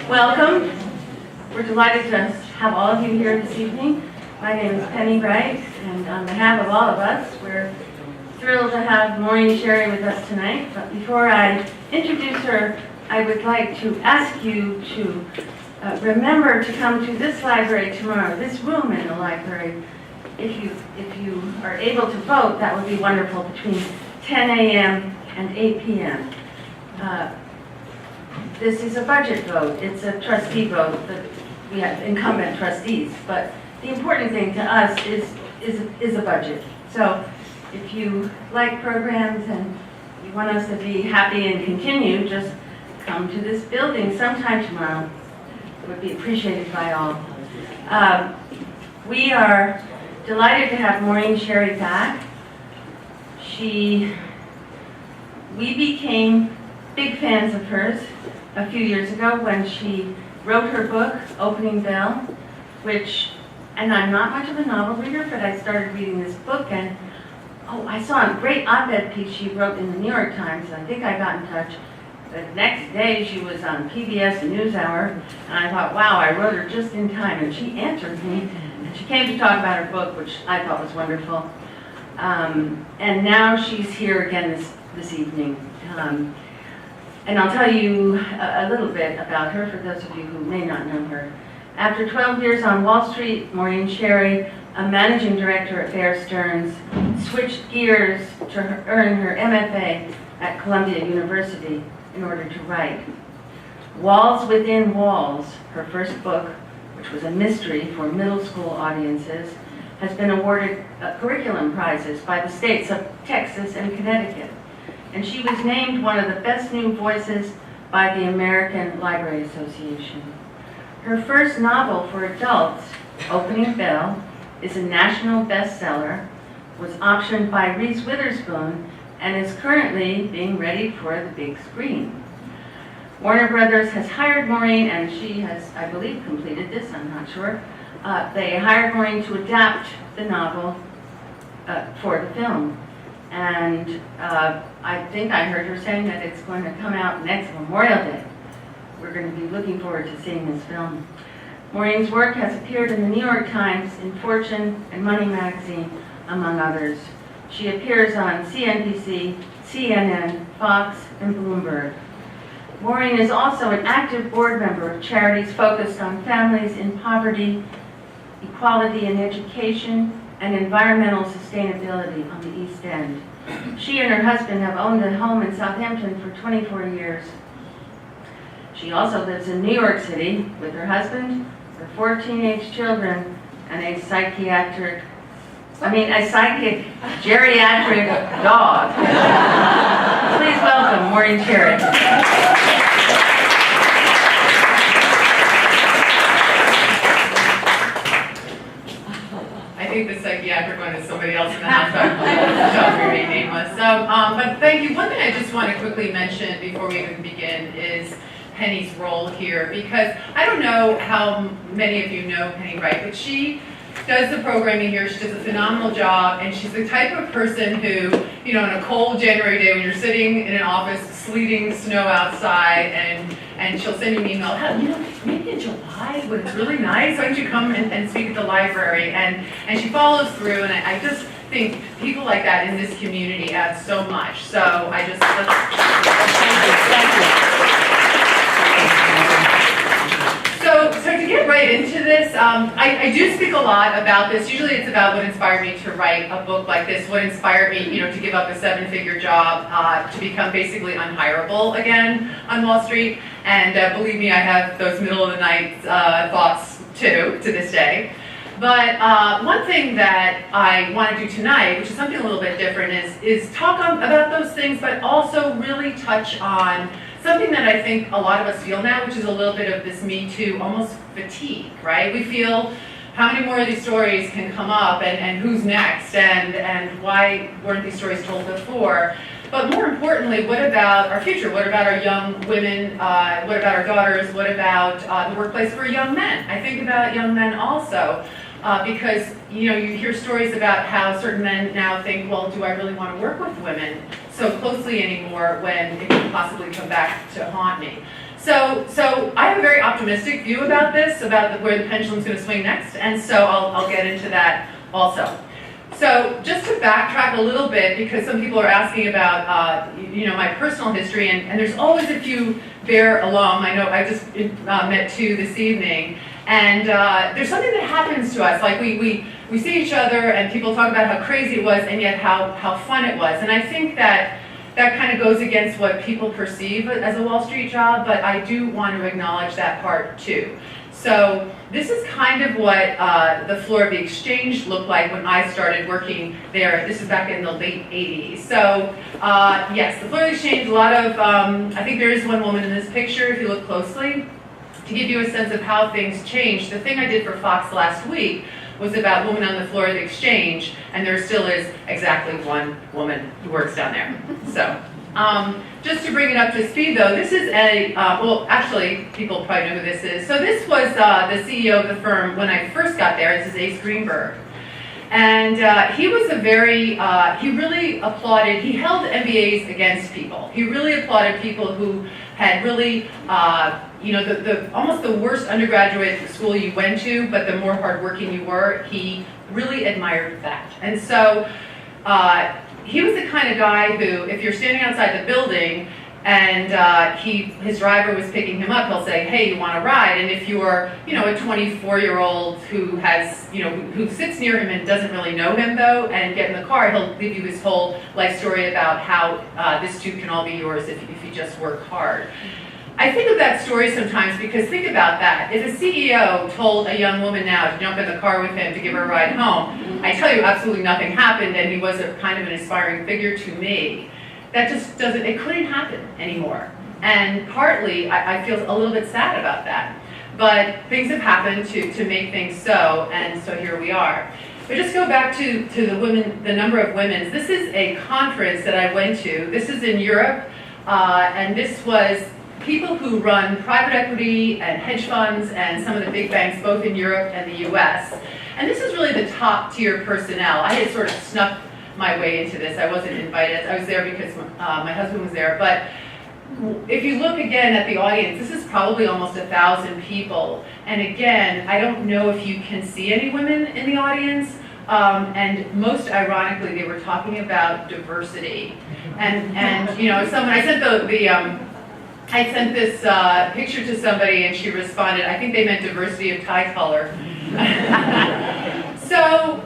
Welcome. We're delighted to have all of you here this evening. My name is Penny Wright, and on behalf of all of us, we're thrilled to have Maureen Sherry with us tonight. But before I introduce her, I would like to ask you to remember to come to this library tomorrow, this room in the library. If you are able to vote, that would be wonderful, between 10 a.m. and 8 p.m. This is a budget vote. It's a trustee vote that we have incumbent trustees, but the important thing to us is a budget. So if you like programs and you want us to be happy and continue, just come to this building sometime tomorrow. It would be appreciated by all. We are delighted to have Maureen Sherry back. We became big fans of hers a few years ago when she wrote her book, Opening Bell, and I'm not much of a novel reader, but I started reading this book, and I saw a great op-ed piece she wrote in the New York Times, and I think I got in touch. The next day she was on PBS NewsHour, and I thought, wow, I wrote her just in time, and she answered me, and she came to talk about her book, which I thought was wonderful. And now she's here again this evening. And I'll tell you a little bit about her for those of you who may not know her. After 12 years on Wall Street, Maureen Sherry, a managing director at Bear Stearns, switched gears to earn her MFA at Columbia University in order to write. Walls Within Walls, her first book, which was a mystery for middle school audiences, has been awarded curriculum prizes by the states of Texas and Connecticut. And she was named one of the best new voices by the American Library Association. Her first novel for adults, Opening Bell, is a national bestseller, was optioned by Reese Witherspoon, and is currently being readied for the big screen. Warner Brothers has hired Maureen, and she has, I believe, completed this, I'm not sure. They hired Maureen to adapt the novel for the film. And I think I heard her saying that it's going to come out next Memorial Day. We're going to be looking forward to seeing this film. Maureen's work has appeared in the New York Times, in Fortune, and Money Magazine, among others. She appears on CNBC, CNN, Fox, and Bloomberg. Maureen is also an active board member of charities focused on families in poverty, equality in education, and environmental sustainability on the East End. She and her husband have owned a home in Southampton for 24 years. She also lives in New York City with her husband, her 4 teenage children, and a geriatric dog. Please welcome Maureen Sherry. I think the psychiatric one is somebody else in the house, but shall remain nameless. But thank you. One thing I just want to quickly mention before we even begin is Penny's role here, because I don't know how many of you know Penny Wright, but she does the programming here. She does a phenomenal job, and she's the type of person who, on a cold January day when you're sitting in an office, sleeting snow outside, and she'll send you an email, maybe in July when it's really nice, why don't you come and speak at the library? And she follows through, and I just think people like that in this community add so much. So I just, thank you. So to get right into this, I do speak a lot about this. Usually it's about what inspired me to write a book like this, what inspired me, to give up a 7-figure job, to become basically unhireable again on Wall Street. And believe me, I have those middle of the night thoughts too, to this day. But one thing that I want to do tonight, which is something a little bit different, is talk about those things, but also really touch on something that I think a lot of us feel now, which is a little bit of this Me Too, almost fatigue, right? We feel how many more of these stories can come up, and who's next, and why weren't these stories told before? But more importantly, what about our future? What about our young women? What about our daughters? What about the workplace for young men? I think about young men also. Because you hear stories about how certain men now think, well, do I really want to work with women so closely anymore when it could possibly come back to haunt me? So I have a very optimistic view about this, about where the pendulum's going to swing next, and so I'll get into that also. So just to backtrack a little bit, because some people are asking about my personal history, and there's always a few Bear alum. I know I just met two this evening, and there's something that happens to us. Like we see each other, and people talk about how crazy it was, and yet how fun it was. And I think that kind of goes against what people perceive as a Wall Street job, but I do want to acknowledge that part too. So this is kind of what the floor of the exchange looked like when I started working there. This is back in the late 80s. So yes, the floor of the exchange, a lot of, I think there is one woman in this picture, if you look closely, to give you a sense of how things changed. The thing I did for Fox last week was about women on the floor of the exchange, and there still is exactly one woman who works down there. So just to bring it up to speed though, this is well actually people probably know who this is. So this was the CEO of the firm when I first got there. This is Ace Greenberg. And he was he really applauded, he held MBAs against people. He really applauded people who had really, almost the worst undergraduate school you went to, but the more hardworking you were, he really admired that. And so he was the kind of guy who, if you're standing outside the building and his driver was picking him up, he'll say, hey, you want to ride? And if you're, a 24-year-old who has, who sits near him and doesn't really know him though, and get in the car, he'll give you his whole life story about how this too can all be yours if you just work hard. I think of that story sometimes because think about that. If a CEO told a young woman now to jump in the car with him to give her a ride home, I tell you absolutely nothing happened, and he was a kind of an inspiring figure to me. That just doesn't, it couldn't happen anymore. And partly, I feel a little bit sad about that. But things have happened to make things so, and so here we are. But just go back to the number of women. This is a conference that I went to. This is in Europe, and this was people who run private equity and hedge funds and some of the big banks, both in Europe and the US. And this is really the top tier personnel. I had sort of snuck my way into this. I wasn't invited. I was there because my husband was there. But if you look again at the audience, this is probably almost 1,000 people. And again, I don't know if you can see any women in the audience. And most ironically, they were talking about diversity. And someone, I sent this picture to somebody and she responded, I think they meant diversity of tie color. So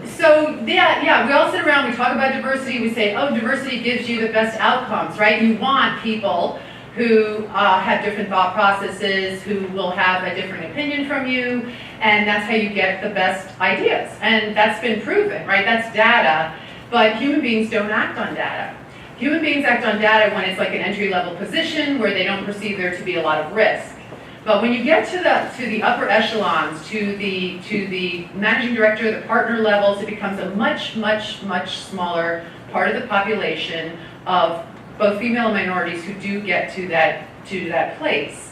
yeah, we all sit around, we talk about diversity, we say, oh, diversity gives you the best outcomes, right? You want people who have different thought processes, who will have a different opinion from you, and that's how you get the best ideas. And that's been proven, right? That's data, but human beings don't act on data. Human beings act on data when it's like an entry-level position where they don't perceive there to be a lot of risk. But when you get to the upper echelons, to the managing director, the partner levels, it becomes a much, much, much smaller part of the population of both female and minorities who do get to that place.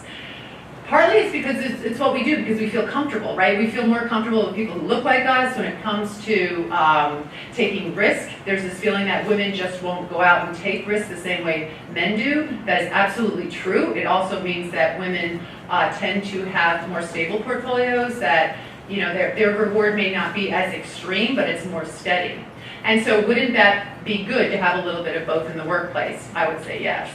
Partly it's because it's what we do, because we feel comfortable, right? We feel more comfortable with people who look like us when it comes to taking risk. There's this feeling that women just won't go out and take risks the same way men do. That is absolutely true. It also means that women tend to have more stable portfolios, that their reward may not be as extreme, but it's more steady. And so wouldn't that be good to have a little bit of both in the workplace? I would say yes.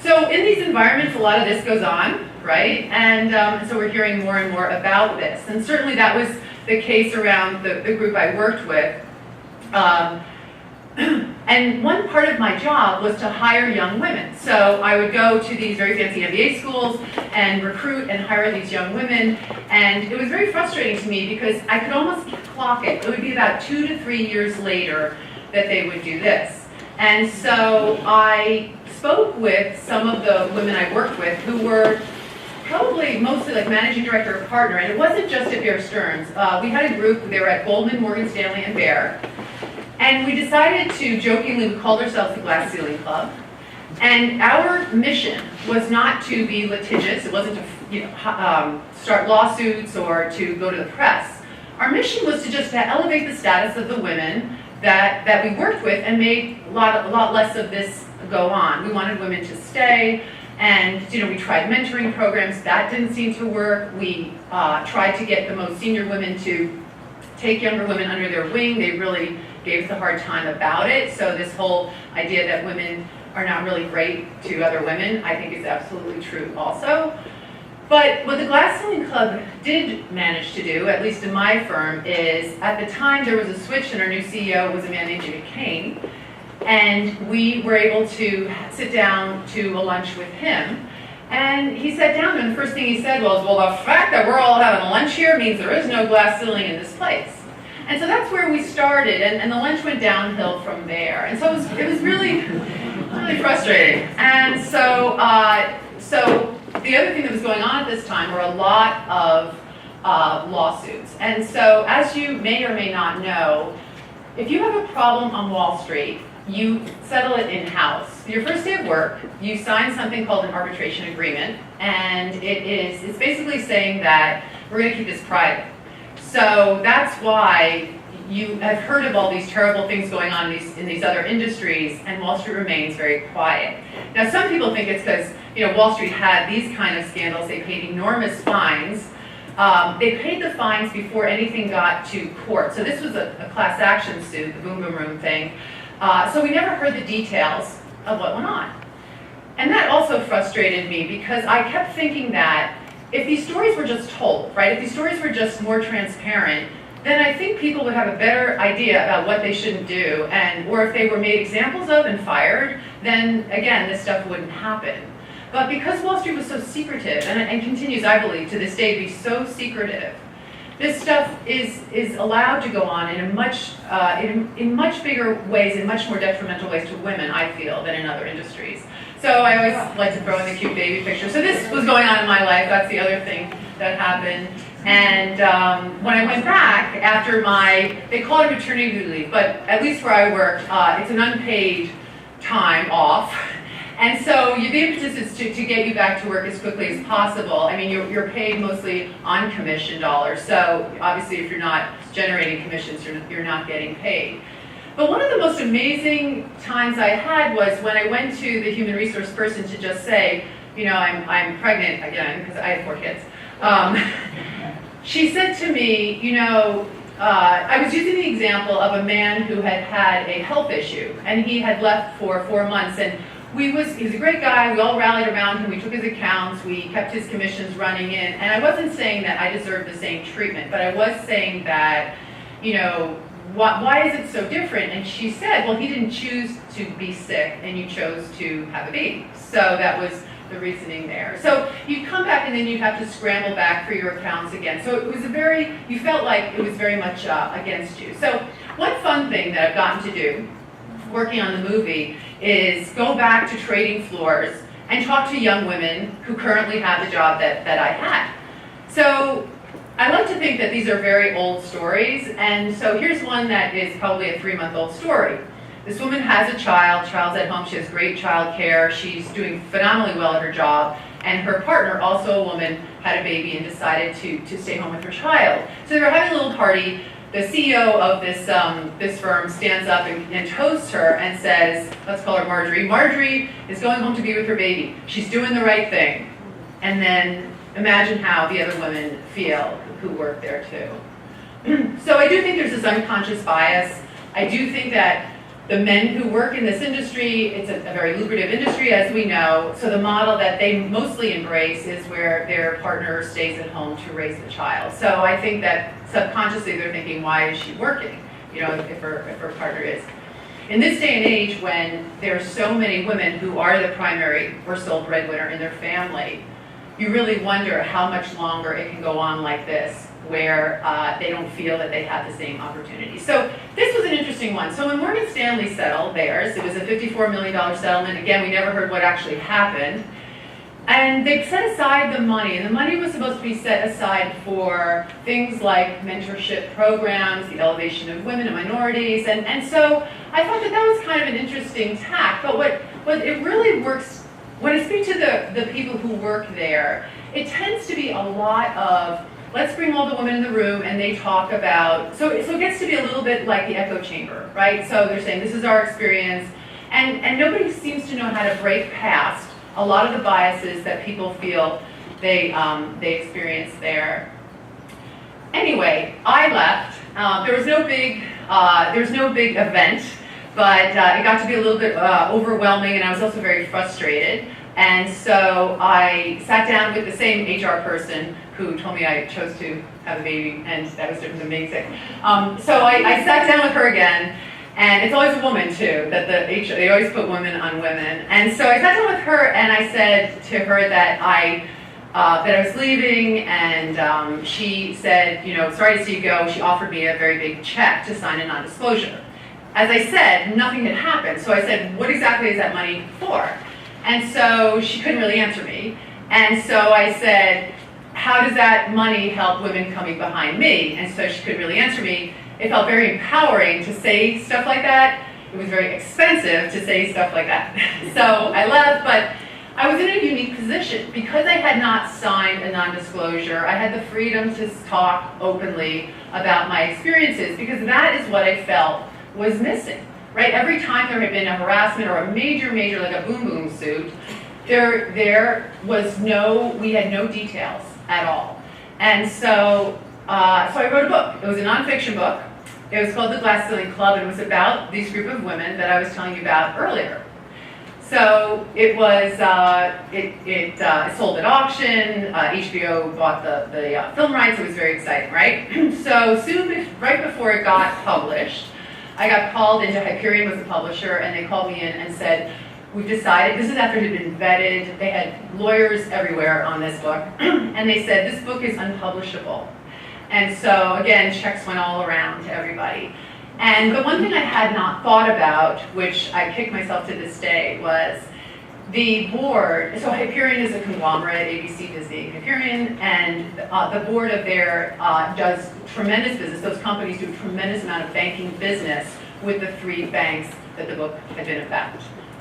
So in these environments, a lot of this goes on, right? And so we're hearing more and more about this. And certainly that was the case around the group I worked with. And one part of my job was to hire young women. So I would go to these very fancy MBA schools and recruit and hire these young women. And it was very frustrating to me because I could almost clock it. It would be about 2 to 3 years later that they would do this. And so I spoke with some of the women I worked with who were probably mostly like managing director or partner, and it wasn't just at Bear Stearns. We had a group, they were at Goldman, Morgan Stanley, and Bear, and we decided to jokingly, we called ourselves the Glass Ceiling Club, and our mission was not to be litigious. It wasn't to start lawsuits or to go to the press. Our mission was to just to elevate the status of the women that we worked with and make a lot less of this go on. We wanted women to stay. And, we tried mentoring programs. That didn't seem to work. We tried to get the most senior women to take younger women under their wing. They really gave us a hard time about it. So this whole idea that women are not really great to other women, I think is absolutely true also. But what the Glass Ceiling Club did manage to do, at least in my firm, is at the time there was a switch and our new CEO was a man named Jimmy Kane. And we were able to sit down to a lunch with him. And he sat down and the first thing he said was, well, the fact that we're all having lunch here means there is no glass ceiling in this place. And so that's where we started, and the lunch went downhill from there. And so it was really, really frustrating. And so the other thing that was going on at this time were a lot of lawsuits. And so as you may or may not know, if you have a problem on Wall Street, you settle it in-house. Your first day of work, you sign something called an arbitration agreement, and it's basically saying that we're going to keep this private. So that's why you have heard of all these terrible things going on in these other industries, and Wall Street remains very quiet. Now, some people think it's because Wall Street had these kind of scandals. They paid enormous fines. They paid the fines before anything got to court. So this was a class action suit, the Boom Boom Room thing. So we never heard the details of what went on. And that also frustrated me because I kept thinking that if these stories were just told, right, if these stories were just more transparent, then I think people would have a better idea about what they shouldn't do, or if they were made examples of and fired, then again, this stuff wouldn't happen. But because Wall Street was so secretive, and continues, I believe, to this day to be so secretive, this stuff is allowed to go on in a in much bigger ways, in much more detrimental ways to women, I feel, than in other industries. So I always like to throw in the cute baby picture. So this was going on in my life. That's the other thing that happened. And when I went back after they call it maternity leave, but at least where I work, it's an unpaid time off. And so the impetus is to get you back to work as quickly as possible. I mean, you're paid mostly on commission dollars. So obviously if you're not generating commissions, you're not getting paid. But one of the most amazing times I had was when I went to the human resource person to just say, I'm pregnant again, because I have 4 kids. She said to me, I was using the example of a man who had a health issue, and he had left for 4 months, and he was a great guy. We all rallied around him. We took his accounts. We kept his commissions running in. And I wasn't saying that I deserved the same treatment, but I was saying that, why is it so different? And she said, well, he didn't choose to be sick, and you chose to have a baby. So that was the reasoning there. So you'd come back, and then you'd have to scramble back for your accounts again. So it was you felt like it was very much against you. So one fun thing that I've gotten to do, working on the movie, is go back to trading floors and talk to young women who currently have the job that I had. So I like to think that these are very old stories, and so here's one that is probably a 3-month-old story. This woman has a child's at home, she has great child care, she's doing phenomenally well at her job, and her partner, also a woman, had a baby and decided to stay home with her child. So they were having a little party. The CEO of this firm stands up and toasts her and says, let's call her Marjorie. Marjorie is going home to be with her baby. She's doing the right thing. And then imagine how the other women feel who work there too. So I do think there's this unconscious bias. I do think that the men who work in this industry, it's a very lucrative industry, as we know, so the model that they mostly embrace is where their partner stays at home to raise the child. So I think that subconsciously they're thinking, why is she working, if her partner is. In this day and age, when there are so many women who are the primary or sole breadwinner in their family, you really wonder how much longer it can go on like this, where they don't feel that they have the same opportunities. So this was an interesting one. So when Morgan Stanley settled theirs, it was a $54 million settlement. Again, we never heard what actually happened. And they set aside the money, and the money was supposed to be set aside for things like mentorship programs, the elevation of women and minorities, and so I thought that was kind of an interesting tack. But what it really works, when I speak to the people who work there, it tends to be a lot of, let's bring all the women in the room and they talk about, so it gets to be a little bit like the echo chamber, right? So they're saying, this is our experience, and nobody seems to know how to break past a lot of the biases that people feel they experience there. Anyway, I left. There was no big event, but it got to be a little bit overwhelming, and I was also very frustrated. And so I sat down with the same HR person who told me I chose to have a baby, and that was different than being sick. So I sat down with her again, and it's always a woman too, that they always put women on women. And so I sat down with her, and I said to her that I was leaving, and she said, sorry to see you go. She offered me a very big check to sign a non-disclosure. As I said, nothing had happened. So I said, what exactly is that money for? And so she couldn't really answer me. And so I said, how does that money help women coming behind me? And so she couldn't really answer me. It felt very empowering to say stuff like that. It was very expensive to say stuff like that. So I left, but I was in a unique position. Because I had not signed a non-disclosure, I had the freedom to talk openly about my experiences, because that is what I felt was missing. Right? Every time there had been a harassment or a major, like a boom boom suit, we had no details at all. And so I wrote a book. It was a nonfiction book. It was called The Glass Ceiling Club, and it was about this group of women that I was telling you about earlier. So it was, it sold at auction. HBO bought the film rights. It was very exciting, right? So right before it got published, I got called into Hyperion, was the publisher, and they called me in and said, we've decided, this is after it had been vetted, they had lawyers everywhere on this book, and they said, this book is unpublishable. And so, again, checks went all around to everybody. And the one thing I had not thought about, which I kick myself to this day, was the board. So Hyperion is a conglomerate, ABC, Disney, Hyperion, and the board of there does tremendous business. Those companies do a tremendous amount of banking business with the 3 banks that the book had been about.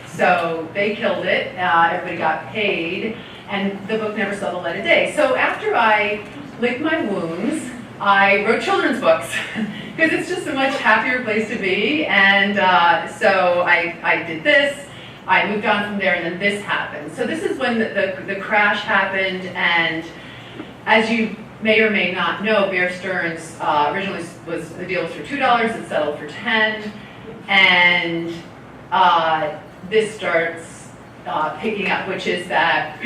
So they killed it, everybody got paid, and the book never saw the light of day. So after I licked my wounds, I wrote children's books, because it's just a much happier place to be, and so I did this. I moved on from there, and then this happened. So this is when the crash happened, and as you may or may not know, Bear Stearns originally the deal was for $2, it settled for $10, and this starts picking up, which is that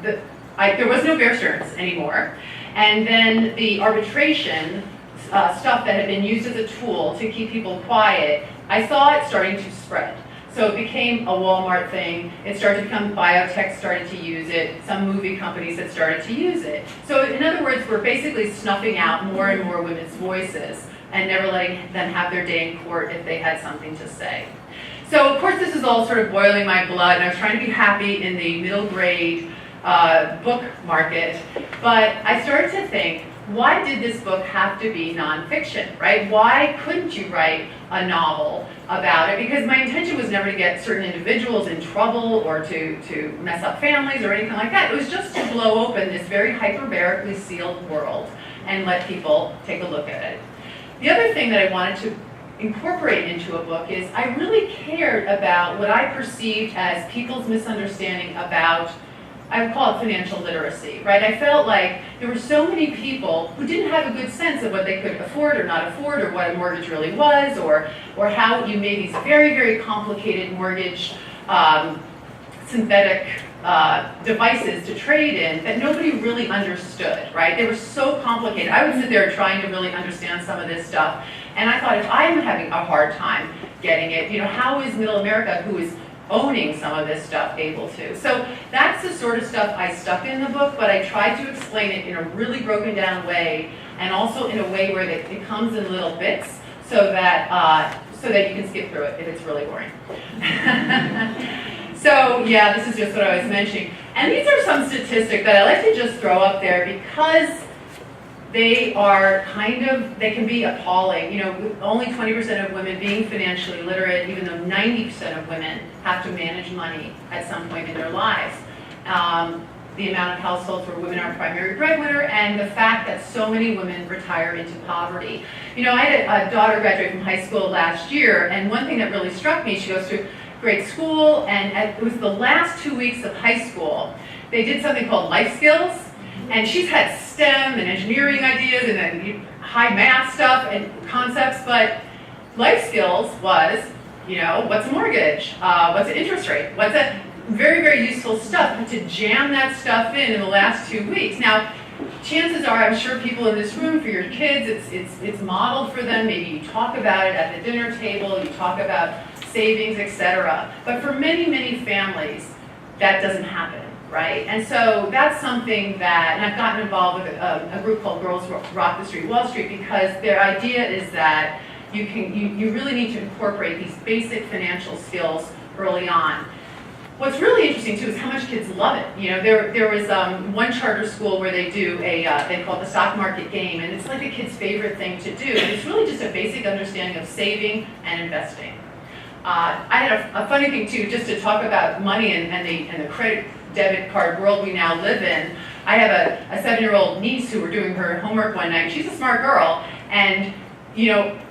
there was no Bear Stearns anymore, and then the arbitration stuff that had been used as a tool to keep people quiet, I saw it starting to spread. So it became a Walmart thing. It started to become, biotech started to use it. Some movie companies had started to use it. So in other words, we're basically snuffing out more and more women's voices and never letting them have their day in court if they had something to say. So of course this is all sort of boiling my blood, and I was trying to be happy in the middle grade book market. But I started to think, why did this book have to be nonfiction, right? Why couldn't you write a novel about it? Because my intention was never to get certain individuals in trouble or to mess up families or anything like that. It was just to blow open this very hyperbarically sealed world and let people take a look at it. The other thing that I wanted to incorporate into a book is I really cared about what I perceived as people's misunderstanding about, I would call it financial literacy, right? I felt like there were so many people who didn't have a good sense of what they could afford or not afford, or what a mortgage really was, or how you made these very, very complicated mortgage synthetic devices to trade in that nobody really understood, right? They were so complicated. I would sit there trying to really understand some of this stuff, and I thought, if I'm having a hard time getting it, how is Middle America, who is owning some of this stuff, able to? So that's the sort of stuff I stuck in the book, but I tried to explain it in a really broken down way, and also in a way where it comes in little bits, so that you can skip through it if it's really boring. So yeah, this is just what I was mentioning. And these are some statistics that I like to just throw up there, because they can be appalling. With only 20% of women being financially literate, even though 90% of women have to manage money at some point in their lives. The amount of households where women are primary breadwinner, and the fact that so many women retire into poverty. I had a daughter graduate from high school last year, and one thing that really struck me, she goes to, great school, and it was the last 2 weeks of high school. They did something called life skills, and she's had STEM and engineering ideas and then high math stuff and concepts, but life skills was, what's a mortgage? What's an interest rate? What's a very, very useful stuff, but to jam that stuff in the last 2 weeks. Now, chances are, I'm sure people in this room, for your kids, it's modeled for them. Maybe you talk about it at the dinner table, you talk about savings, etc. But for many, many families, that doesn't happen, right? And so that's something that, and I've gotten involved with a group called Girls Rock the Street, Wall Street, because their idea is that you really need to incorporate these basic financial skills early on. What's really interesting too is how much kids love it. There was one charter school where they do they call it the stock market game, and it's like a kid's favorite thing to do. And it's really just a basic understanding of saving and investing. I had a funny thing too, just to talk about money and the credit debit card world we now live in. I have a 7-year-old niece who were doing her homework one night. She's a smart girl, and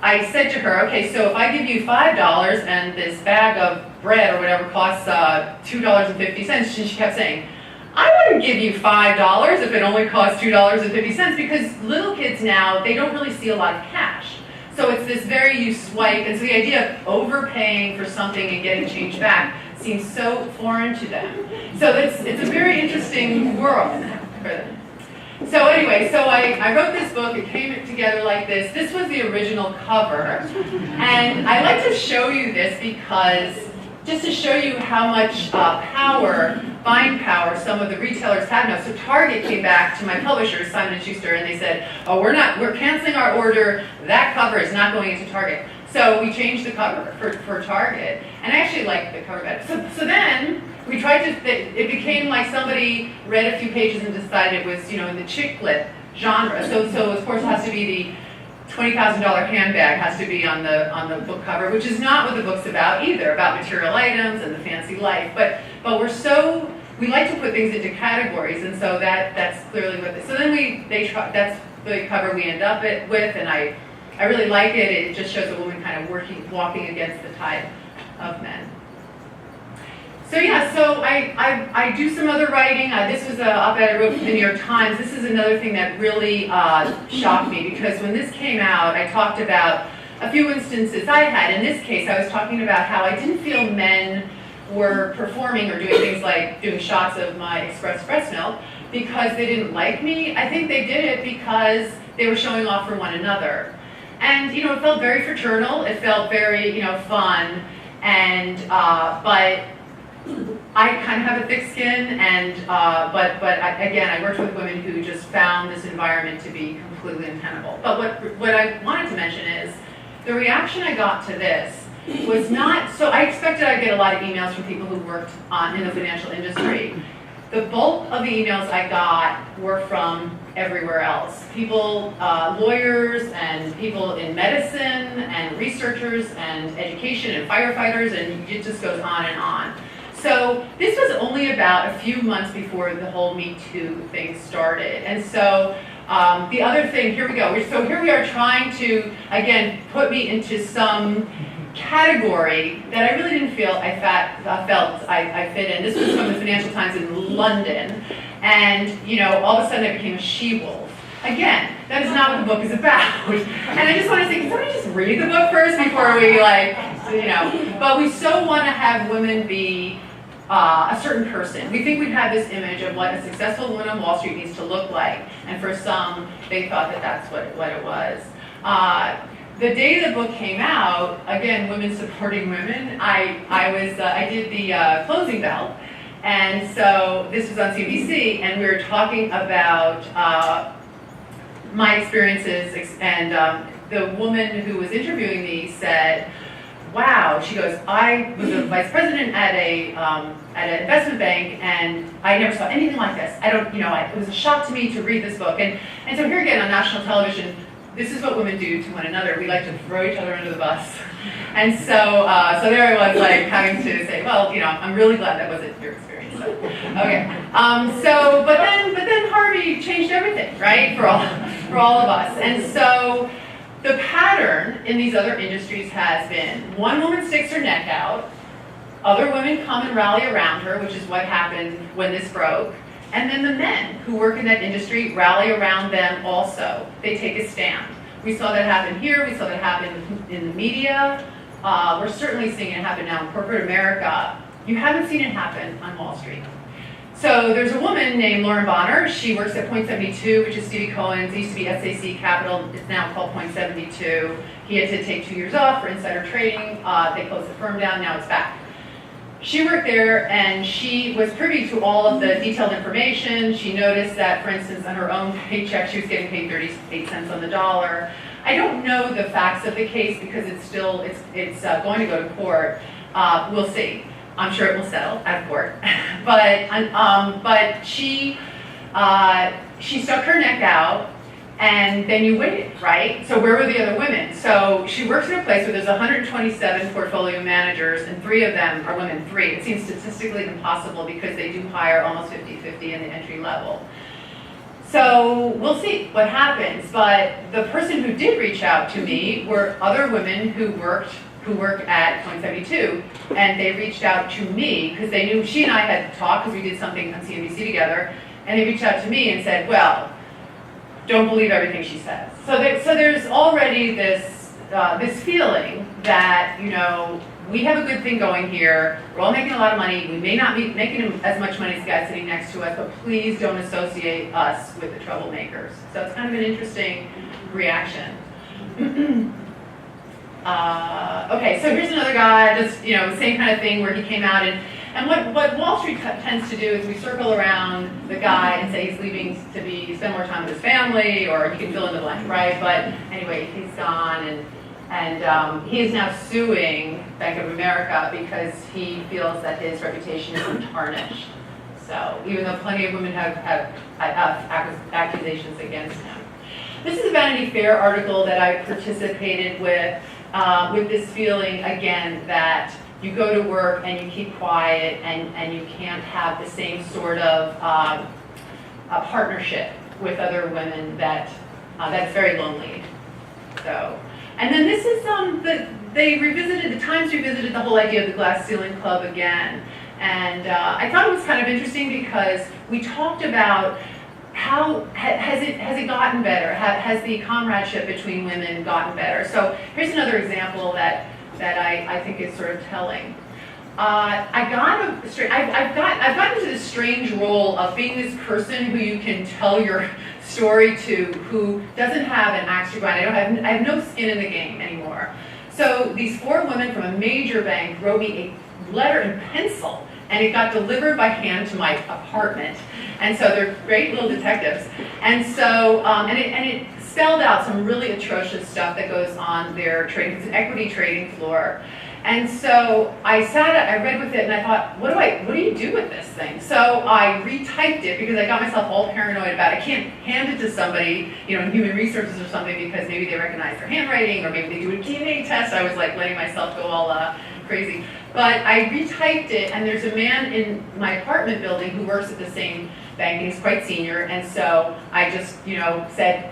I said to her, okay, so if I give you $5 and this bag of bread or whatever costs $2.50, she kept saying, I wouldn't give you $5 if it only costs $2.50, because little kids now, they don't really see a lot of cash. So it's this you swipe, and so the idea of overpaying for something and getting change back seems so foreign to them. So it's a very interesting world for them. So anyway, I wrote this book. It came together like this. This was the original cover. And I like to show you this because, just to show you how much buying power some of the retailers have now. So Target came back to my publisher, Simon & Schuster, and they said, oh, we're canceling our order. That cover is not going into Target. So we changed the cover for Target. And I actually liked the cover better. So then, we tried it became like somebody read a few pages and decided it was, in the chick lit genre. So of course it has to be the $20,000 handbag has to be on the book cover, which is not what the book's about either, about material items and the fancy life. But we like to put things into categories, and so that's clearly what so then that's the cover we end up with, and I really like it. It just shows a woman kind of walking against the tide of men. So I do some other writing. This was an op-ed I wrote for the New York Times. This is another thing that really shocked me, because when this came out, I talked about a few instances I had. In this case, I was talking about how I didn't feel men were performing or doing things like doing shots of my Express breast milk because they didn't like me. I think they did it because they were showing off for one another. And, it felt very fraternal. It felt very, fun. And, but I kind of have a thick skin, and but I worked with women who just found this environment to be completely untenable. But what I wanted to mention is the reaction I got to this was not, so I expected I'd get a lot of emails from people who worked in the financial industry. The bulk of the emails I got were from everywhere else. People, lawyers and people in medicine and researchers and education and firefighters, and it just goes on and on. So this was only about a few months before the whole Me Too thing started. And so the other thing, here we go. So here we are trying to, again, put me into some category that I really didn't feel felt I fit in. This was from the Financial Times in London. And, all of a sudden I became a she-wolf. Again, that is not what the book is about. And I just want to say, can somebody just read the book first before we but we so want to have women be a certain person. We think we've had this image of what a successful woman on Wall Street needs to look like, and for some, they thought that that's what it was. The day the book came out, again, women supporting women, I did the closing bell, and so this was on CBC, and we were talking about my experiences, and the woman who was interviewing me said, wow, she goes, I was a vice president at an investment bank, and I never saw anything like this. It was a shock to me to read this book. And so here again on national television, this is what women do to one another. We like to throw each other under the bus. And so there I was, like, having to say, well, I'm really glad that wasn't your experience. So, okay. But then Harvey changed everything, right, for all of us. And so the pattern in these other industries has been one woman sticks her neck out, Other women come and rally around her, which is what happened when this broke. And then the men who work in that industry rally around them also. They take a stand. We saw that happen here. We saw that happen in the media. We're certainly seeing it happen now in corporate America. You haven't seen it happen on Wall Street. So there's a woman named Lauren Bonner. She works at Point 72, which is Stevie Cohen's. It used to be SAC Capital. It's now called Point 72. He had to take 2 years off for insider trading. They closed the firm down. Now it's back. She worked there, and she was privy to all of the detailed information. She noticed that, for instance, on her own paycheck, she was getting paid 38 cents on the dollar. I don't know the facts of the case because it's going to go to court. We'll see. I'm sure it will settle at court. But she stuck her neck out, and then you waited, right? So where were the other women? So she works in a place where there's 127 portfolio managers, and 3 of them are women. 3. It seems statistically impossible because they do hire almost 50-50 in the entry level. So we'll see what happens. But the person who did reach out to me were other women who work at Point 72, and they reached out to me because they knew she and I had talked because we did something on CNBC together, and they reached out to me and said, well, don't believe everything she says. So there's already this feeling that, we have a good thing going here. We're all making a lot of money. We may not be making as much money as the guy sitting next to us, but please don't associate us with the troublemakers. So it's kind of an interesting reaction. Okay, so here's another guy, just, same kind of thing where he came out and what Wall Street tends to do is we circle around the guy and say he's leaving to spend more time with his family, or he can fill in the blank, right? But anyway, he's gone, and he is now suing Bank of America because he feels that his reputation has been tarnished. So even though plenty of women have accusations against him. This is a Vanity Fair article that I participated with this feeling, again, that you go to work and you keep quiet and you can't have the same sort of a partnership with other women that's very lonely. So, and then this is the Times revisited the whole idea of the glass ceiling club again, and I thought it was kind of interesting because we talked about how has it gotten better? Has the comradeship between women gotten better? So here's another example that I think is sort of telling. I've gotten into this strange role of being this person who you can tell your story to, who doesn't have an axe to grind. I have no skin in the game anymore. So these 4 women from a major bank wrote me a letter in pencil, and it got delivered by hand to my apartment. And so they're great little detectives. And so, and it spelled out some really atrocious stuff that goes on their trading. It's an equity trading floor. And so I read with it, and I thought, what do you do with this thing? So I retyped it because I got myself all paranoid about it. I can't hand it to somebody, in human resources or something, because maybe they recognize their handwriting, or maybe they do a DNA test. I was like letting myself go all crazy. But I retyped it, and there's a man in my apartment building who works at the same bank, and he's quite senior, and so I just, said,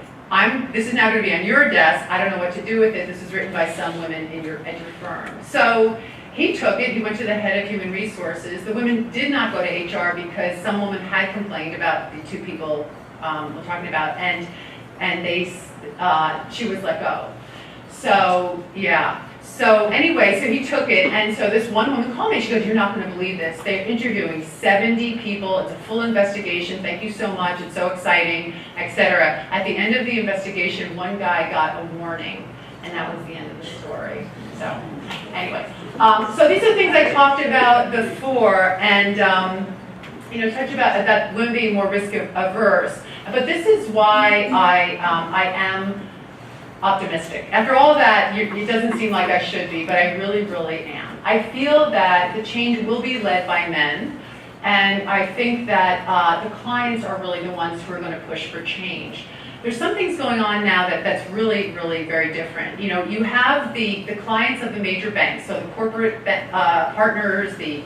this is now going to be on your desk. I don't know what to do with it. This is written by some women at your firm. So he took it. He went to the head of human resources. The women did not go to HR because some woman had complained about the 2 people we're talking about, and she was let go. So yeah. So anyway, so he took it, and so this one woman called me. She goes, "You're not going to believe this. They're interviewing 70 people. It's a full investigation. Thank you so much. It's so exciting, etc." At the end of the investigation, one guy got a warning, and that was the end of the story. So anyway, so these are things I talked about before, and talked about that women being more risk averse. But this is why I am optimistic. After all that, it doesn't seem like I should be, but I really, really am. I feel that the change will be led by men, and I think that the clients are really the ones who are going to push for change. There's some things going on now that's really, really very different. You have the clients of the major banks, so the corporate partners, the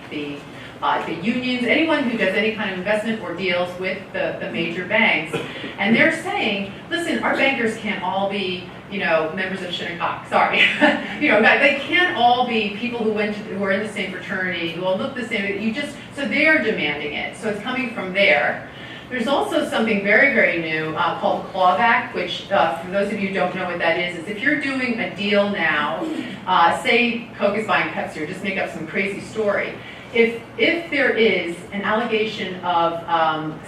the unions, anyone who does any kind of investment or deals with the major banks. And they're saying, listen, our bankers can't all be, members of Shinnecock, sorry. They can't all be people who who are in the same fraternity, who all look the same. So they're demanding it. So it's coming from there. There's also something very, very new called the clawback, which for those of you who don't know what that is if you're doing a deal now, say Coke is buying Pepsi, or just make up some crazy story. If there is an allegation of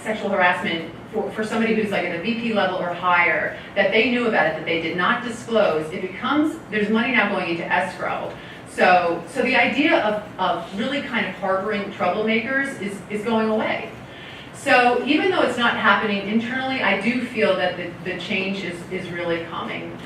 sexual harassment for somebody who's like at the VP level or higher, that they knew about it, that they did not disclose, there's money now going into escrow. So the idea of really kind of harboring troublemakers is going away. So even though it's not happening internally, I do feel that the change is really coming.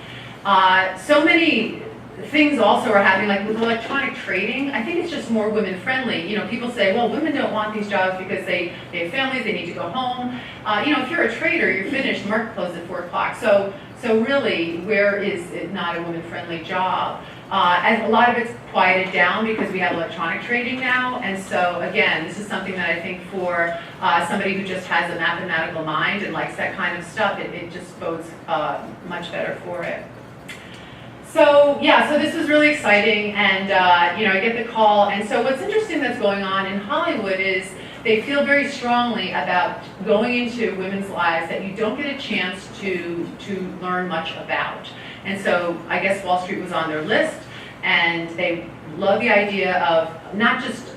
So many things also are happening, like with electronic trading. I think it's just more women friendly. People say, well, women don't want these jobs because they have families, they need to go home. If you're a trader, you're finished, the market closes at 4 o'clock. So really, where is it not a women friendly job? And a lot of it's quieted down because we have electronic trading now. And so again, this is something that I think for somebody who just has a mathematical mind and likes that kind of stuff, it just bodes much better for it. So so this was really exciting, and I get the call. And so what's interesting that's going on in Hollywood is they feel very strongly about going into women's lives that you don't get a chance to learn much about. And so I guess Wall Street was on their list, and they love the idea of not just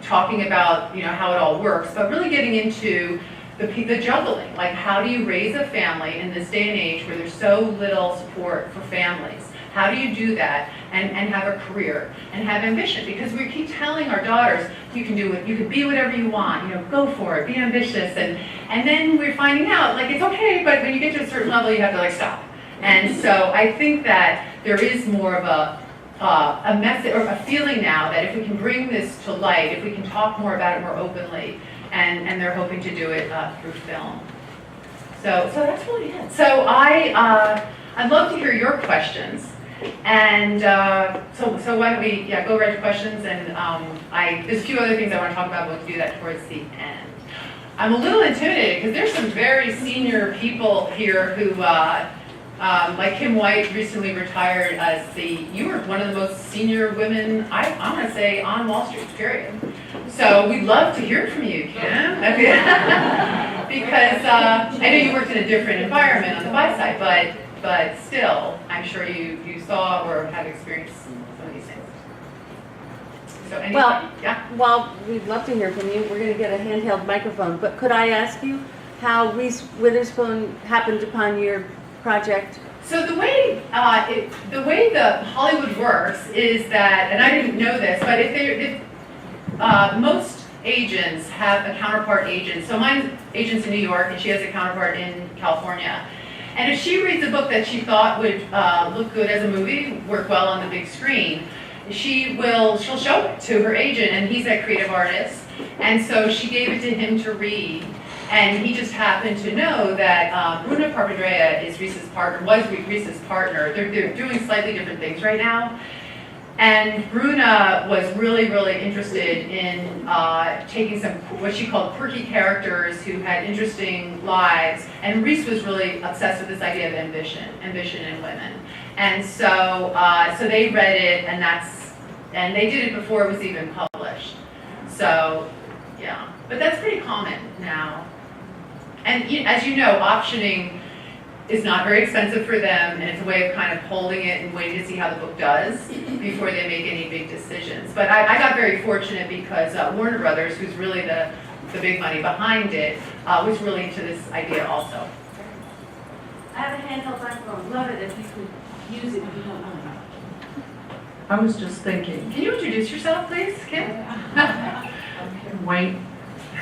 talking about how it all works, but really getting into the juggling. Like, how do you raise a family in this day and age where there's so little support for families? How do you do that and have a career and have ambition? Because we keep telling our daughters, you can be whatever you want, go for it, be ambitious. And then we're finding out, like, it's okay, but when you get to a certain level, you have to, stop. And so I think that there is more of a message or a feeling now that if we can bring this to light, if we can talk more about it more openly, and they're hoping to do it through film. So that's really it. So I'd love to hear your questions. And so why don't we go right to questions, and there's a few other things I want to talk about, but we'll do that towards the end. I'm a little intimidated because there's some very senior people here who like Kim White recently retired as you were one of the most senior women, I want to say, on Wall Street, period. So we'd love to hear from you, Kim. Because I know you worked in a different environment on the buy side, but still, I'm sure you saw or have experienced some of these things. So Well, we'd love to hear from you. We're going to get a handheld microphone, but could I ask you how Reese Witherspoon happened upon your project? So the way the Hollywood works is that, and I didn't know this, but if most agents have a counterpart agent. So mine's agent's in New York, and she has a counterpart in California. And if she reads a book that she thought would look good as a movie, work well on the big screen, she'll show it to her agent, and he's a creative artist. And so she gave it to him to read. And he just happened to know that Bruna Papandreou is Reese's partner, was Reese's partner. They're doing slightly different things right now. And Bruna was really, really interested in taking some, what she called quirky characters who had interesting lives. And Reese was really obsessed with this idea of ambition in women. And so they read it, and they did it before it was even published. So, yeah. But that's pretty common now. And as you know, optioning is not very expensive for them, and it's a way of kind of holding it and waiting to see how the book does before they make any big decisions. But I got very fortunate because Warner Brothers, who's really the big money behind it, was really into this idea also. I have a handheld microphone. Love it if you could use it if you don't mind. I was just thinking. Can you introduce yourself, please, Kim? Kim White,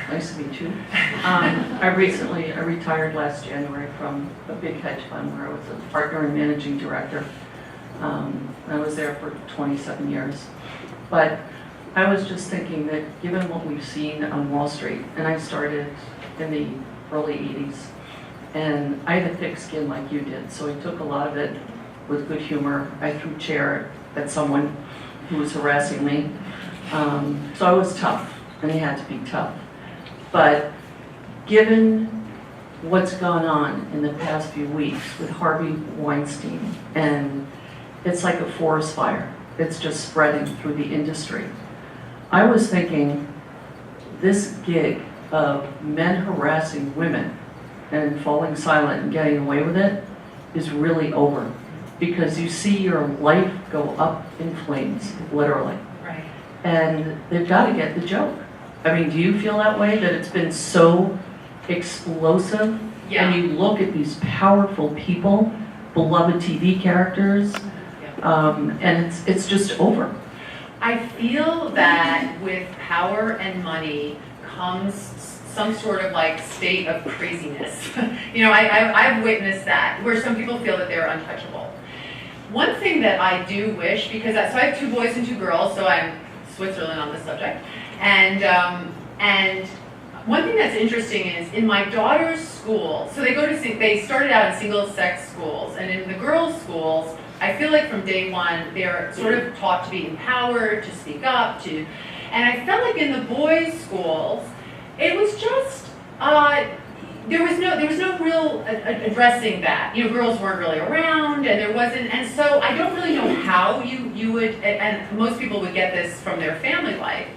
nice to meet you. I retired last January from a big hedge fund where I was a partner and managing director. I was there for 27 years. But I was just thinking that given what we've seen on Wall Street, and I started in the early 80s, and I had a thick skin like you did, so I took a lot of it with good humor. I threw chair at someone who was harassing me. So I was tough. and they had to be tough. But given what's gone on in the past few weeks with Harvey Weinstein, and it's like a forest fire. It's just spreading through the industry. I was thinking this gig of men harassing women and falling silent and getting away with it is really over, because you see your life go up in flames, literally. Right. And they've got to get the joke. I mean, do you feel that way, that it's been so explosive? Yeah. And you look at these powerful people, beloved TV characters, and it's just over. I feel that with power and money comes some sort of like state of craziness. You know, I've witnessed that, where some people feel that they're untouchable. One thing that I do wish, because so I have 2 boys and 2 girls, so I'm Switzerland on this subject, and one thing that's interesting is in my daughter's school, so they started out in single-sex schools, and in the girls' schools, I feel like from day one, they're sort of taught to be empowered, to speak up, and I felt like in the boys' schools, it was just, there was no real addressing that. You know, girls weren't really around, and there wasn't, and so I don't really know how you would, and most people would get this from their family life,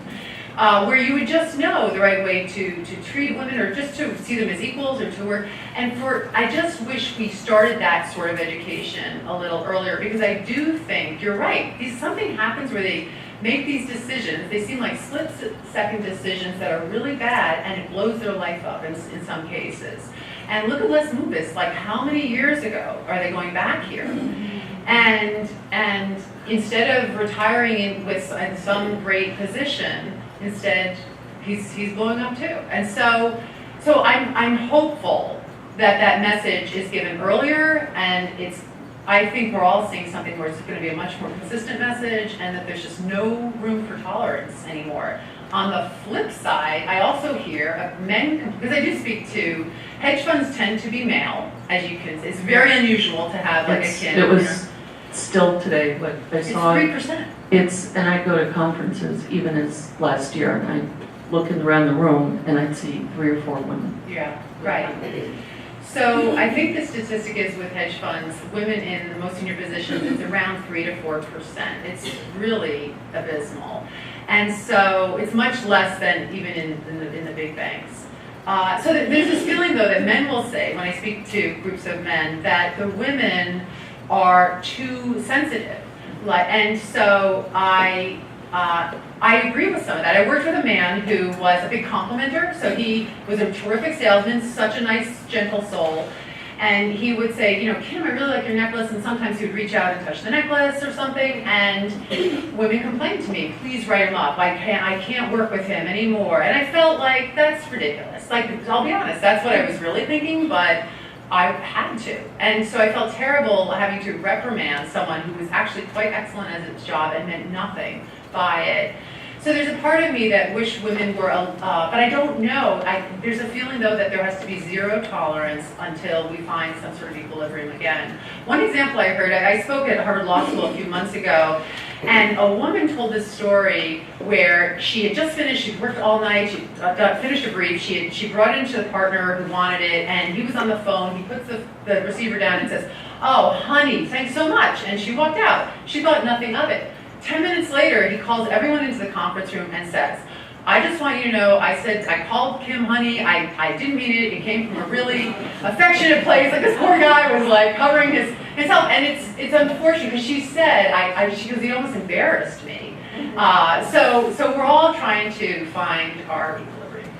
where you would just know the right way to treat women, or just to see them as equals, or to work. And I just wish we started that sort of education a little earlier, because I do think you're right. Something happens where they make these decisions. They seem like split-second decisions that are really bad, and it blows their life up in some cases. And look at Les Moonves. Like, how many years ago are they going back here? And instead of retiring in some great position, instead he's blowing up too. And so I'm hopeful that message is given earlier, and I think we're all seeing something where it's going to be a much more consistent message, and that there's just no room for tolerance anymore. On the flip side, I also hear of men, because I do speak to, hedge funds tend to be male, as you can see. It's very unusual to have like a kid. It was still today, but I saw it's 3%. And I go to conferences even as last year, and I'm looking around the room and I'd see 3 or 4 women. Yeah, right. So I think the statistic is with hedge funds, women in the most senior positions, it's around 3 to 4%. It's really abysmal. And so it's much less than even in the big banks. So there's this feeling, though, that men will say, when I speak to groups of men, that the women are too sensitive. And so I agree with some of that. I worked with a man who was a big complimenter, so he was a terrific salesman, such a nice, gentle soul. And he would say, you know, Kim, I really like your necklace, and sometimes he would reach out and touch the necklace or something, and women complained to me, please write him up, I can't work with him anymore. And I felt like, that's ridiculous. Like, I'll be honest, that's what I was really thinking, but I had to. And so I felt terrible having to reprimand someone who was actually quite excellent at his job and meant nothing by it. So there's a part of me that wish women were, but I don't know. There's a feeling, though, that there has to be zero tolerance until we find some sort of equilibrium again. One example I heard, I spoke at Harvard Law School a few months ago, and a woman told this story where she had just finished, she'd worked all night, she finished a brief, she brought it into the partner who wanted it, and he was on the phone, he puts the receiver down and says, oh, honey, thanks so much, and she walked out. She thought nothing of it. 10 minutes later, he calls everyone into the conference room and says, I just want you to know, I called Kim honey, I didn't mean it came from a really affectionate place. Like, this poor guy was like covering his health, and it's unfortunate, because she said, she goes, he almost embarrassed me. So we're all trying to find our equilibrium.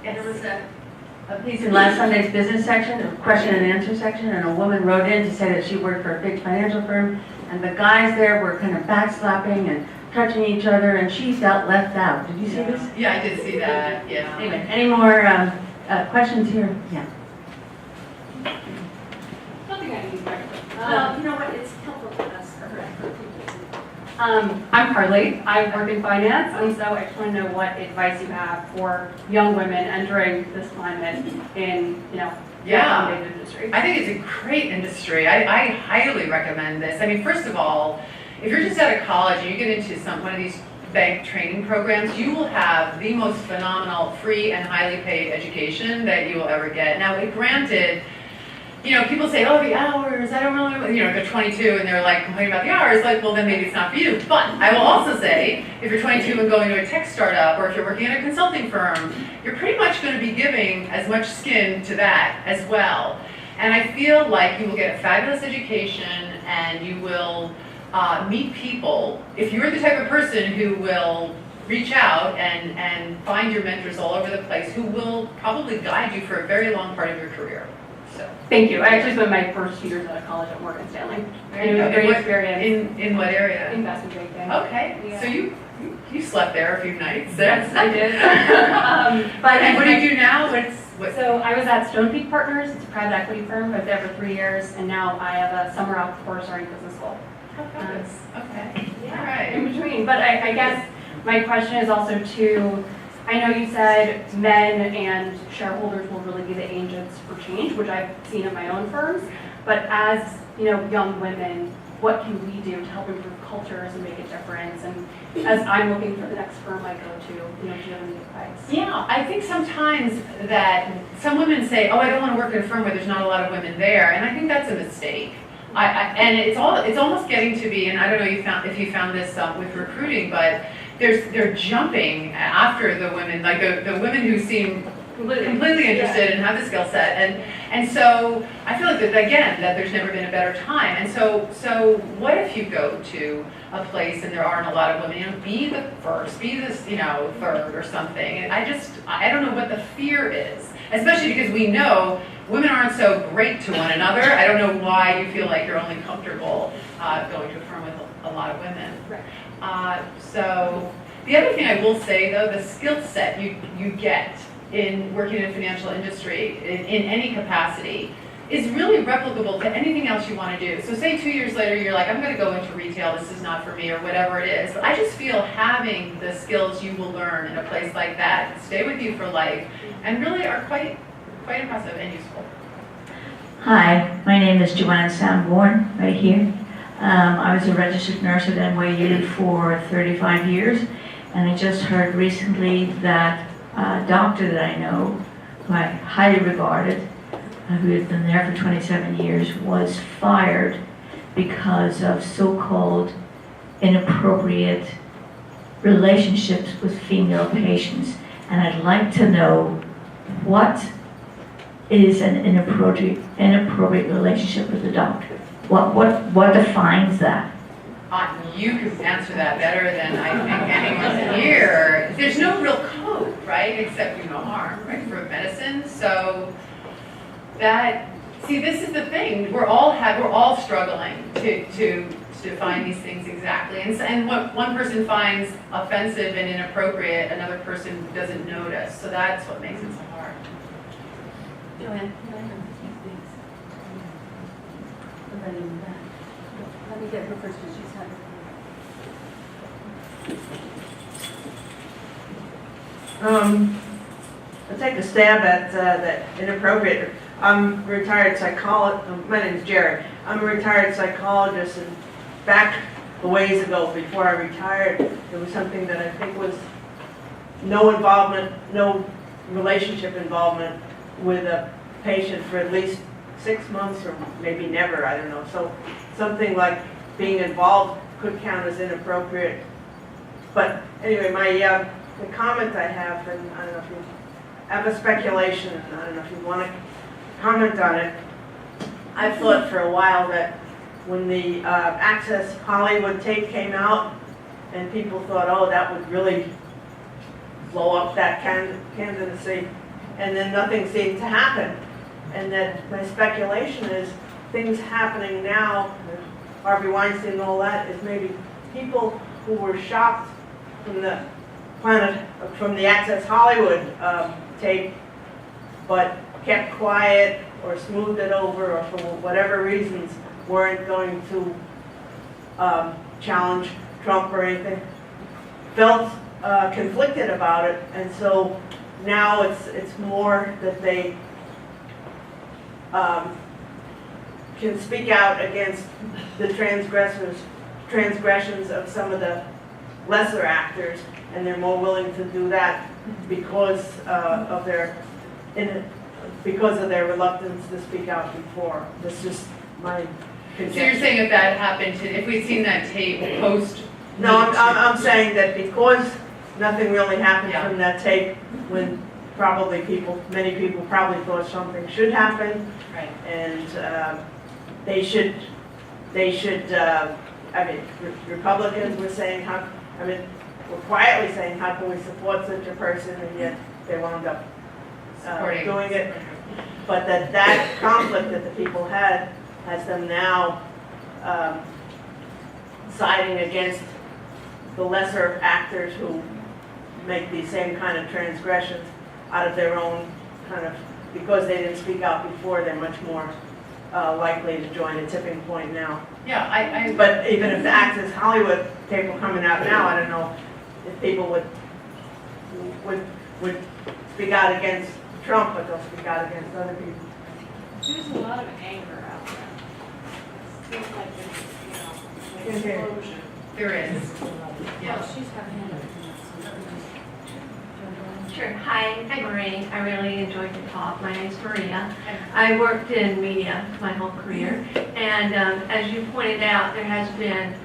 There was a piece in last Sunday's business section, a question and answer section, and a woman wrote in to say that she worked for a big financial firm, and the guys there were kind of backslapping and touching each other, and she felt left out. Did you see this? Yeah, I did see that, yeah. Anyway, any more questions here? Yeah. Nothing I need microphone. Well, you know what, it's helpful for us. I'm Carly. I work in finance, and so I just want to know what advice you have for young women entering this climate in, Yeah. the industry. I think it's a great industry. I highly recommend this. I mean, first of all, if you're just out of college and you get into one of these bank training programs, you will have the most phenomenal free and highly paid education that you will ever get. Now, granted, people say, oh, the hours, I don't really, they're 22 and they're like complaining about the hours, like, well, then maybe it's not for you. But I will also say, if you're 22 and going to a tech startup, or if you're working in a consulting firm, you're pretty much going to be giving as much skin to that as well. And I feel like you will get a fabulous education and you will meet people. If you're the type of person who will reach out and find your mentors all over the place, who will probably guide you for a very long part of your career. So. Thank you. I actually spent my first 2 years out of college at Morgan Stanley. And it was a great experience. In what area? Investment banking. Okay, Yeah. so you slept there a few nights. Yes, I did. And what do you do now? So I was at Stone Peak Partners. It's a private equity firm. I was there for 3 years, and now I have a summer out before starting business school. Okay. Yeah, All right. in between. But I guess my question is also too, I know you said men and shareholders will really be the agents for change, which I've seen in my own firms. But as young women, what can we do to help improve cultures and make a difference? And as I'm looking for the next firm I go to, do you have any advice? Yeah, I think sometimes that some women say, oh, I don't want to work at a firm where there's not a lot of women there, and I think that's a mistake. And it's almost getting to be, and I don't know if you found this with recruiting, but they're jumping after the women, like the women who seem completely interested and have the skill set, and so I feel like that there's never been a better time. And so what if you go to a place and there aren't a lot of women? Be the first, be this third or something. And I don't know what the fear is, especially because we know women aren't so great to one another. I don't know why you feel like you're only comfortable going to a firm with a lot of women. Right. So the other thing I will say, though, the skill set you get in working in the financial industry in any capacity is really replicable to anything else you want to do. So say 2 years later, you're like, I'm going to go into retail, this is not for me, or whatever it is. But I just feel having the skills you will learn in a place like that stay with you for life and really are quite impressive and useful. Hi, my name is Joanne Sanborn, right here. I was a registered nurse at NYU for 35 years, and I just heard recently that a doctor that I know, who I highly regarded, who had been there for 27 years, was fired because of so-called inappropriate relationships with female patients. And I'd like to know what is an inappropriate relationship with a doctor? What defines that? You can answer that better than I think anyone here. There's no real code, right, except do no harm, right, for medicine. So this is the thing. We're all struggling to find these things exactly. And what one person finds offensive and inappropriate, another person doesn't notice. So that's what makes it so hard. Joanne, can I have a few things? Let me get her first, because she's had I'll take a stab at that inappropriate. I'm a retired psychologist. My name's Jerry. I'm a retired psychologist, and back a ways ago, before I retired, there was something that I think was no involvement, no relationship involvement with a patient for at least 6 months or maybe never, I don't know. So something like being involved could count as inappropriate. But anyway, the comment I have, and I don't know if you have a speculation, and I don't know if you want to comment on it. I've thought for a while that when the Access Hollywood tape came out, and people thought, oh, that would really blow up that candidacy, and then nothing seemed to happen. And that my speculation is things happening now, Harvey Weinstein and all that, is maybe people who were shocked from the Access Hollywood tape, but kept quiet or smoothed it over, or for whatever reasons weren't going to challenge Trump or anything, felt conflicted about it, and so now it's more that they can speak out against the transgressions of some of the lesser actors, and they're more willing to do that because of their reluctance to speak out before. That's just my So conjecture. you're saying if that happened, if we'd seen that tape post? No, I'm saying that because nothing really happened Yeah. from that tape, when many people probably thought something should happen, Right. and Republicans were saying, were quietly saying, how can we support such a person, and yet they wound up Supporting. doing it. But that conflict that the people had has them now siding against the lesser actors who make the same kind of transgressions out of their own because they didn't speak out before, they're much more likely to join a tipping point now. Yeah, But even if the Access Hollywood tape were coming out now, I don't know if people would speak out against Trump, but they'll speak out against other people. There's a lot of anger out there. Seems like there's, Can an hear. explosion. there is. Yeah. Oh, she's got a hand up. Sure. Hi, I'm Maureen. I really enjoyed the talk. My name's Maria. I worked in media my whole career, and as you pointed out, there has been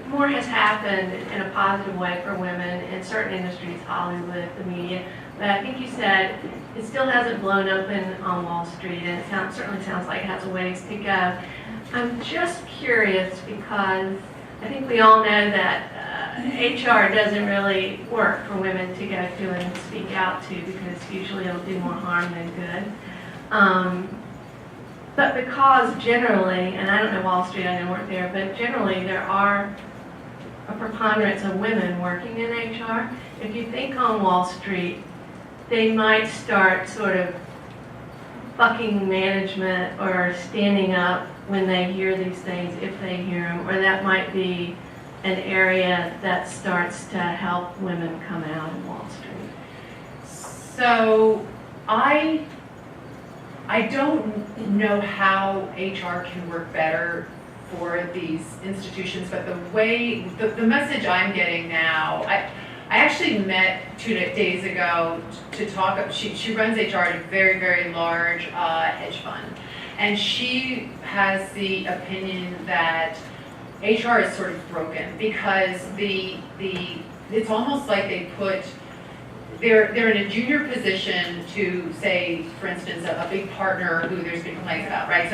more has happened in a positive way for women in certain industries, Hollywood, the media. But I think you said it still hasn't blown open on Wall Street, and it certainly sounds like it has a ways to go. I'm just curious because I think we all know that HR doesn't really work for women to go to and speak out to because usually it'll do more harm than good. But because generally, and I don't know Wall Street, I didn't work there, but generally there are a preponderance of women working in HR. If you think on Wall Street, they might start sort of bucking management or standing up when they hear these things, if they hear them, or that might be an area that starts to help women come out in Wall Street. So I don't know how HR can work better for these institutions, but the message I'm getting now, I actually met 2 days ago to talk. She runs HR at a very, very large hedge fund, and she has the opinion that HR is sort of broken because it's almost like they're in a junior position to say, for instance, a big partner who there's been complaints about, right?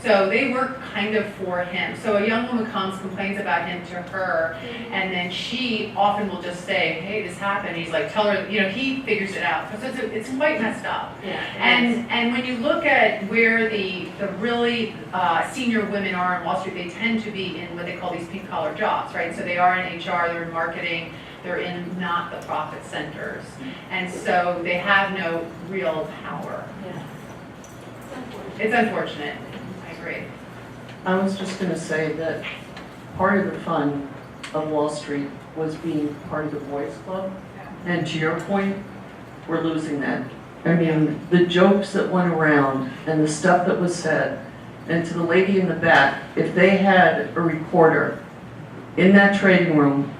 So they work kind of for him. So a young woman comes, complains about him to her, and then she often will just say, hey, this happened. He's like, tell her, he figures it out. So it's quite messed up. Yeah. And when you look at where the really senior women are on Wall Street, they tend to be in what they call these pink collar jobs, right? So they are in HR, they're in marketing, they're in not-for-profit centers. And so they have no real power. It's unfortunate. I agree. I was just going to say that part of the fun of Wall Street was being part of the boys club. And to your point, we're losing that. I mean, the jokes that went around and the stuff that was said, and to the lady in the back, if they had a recorder in that trading room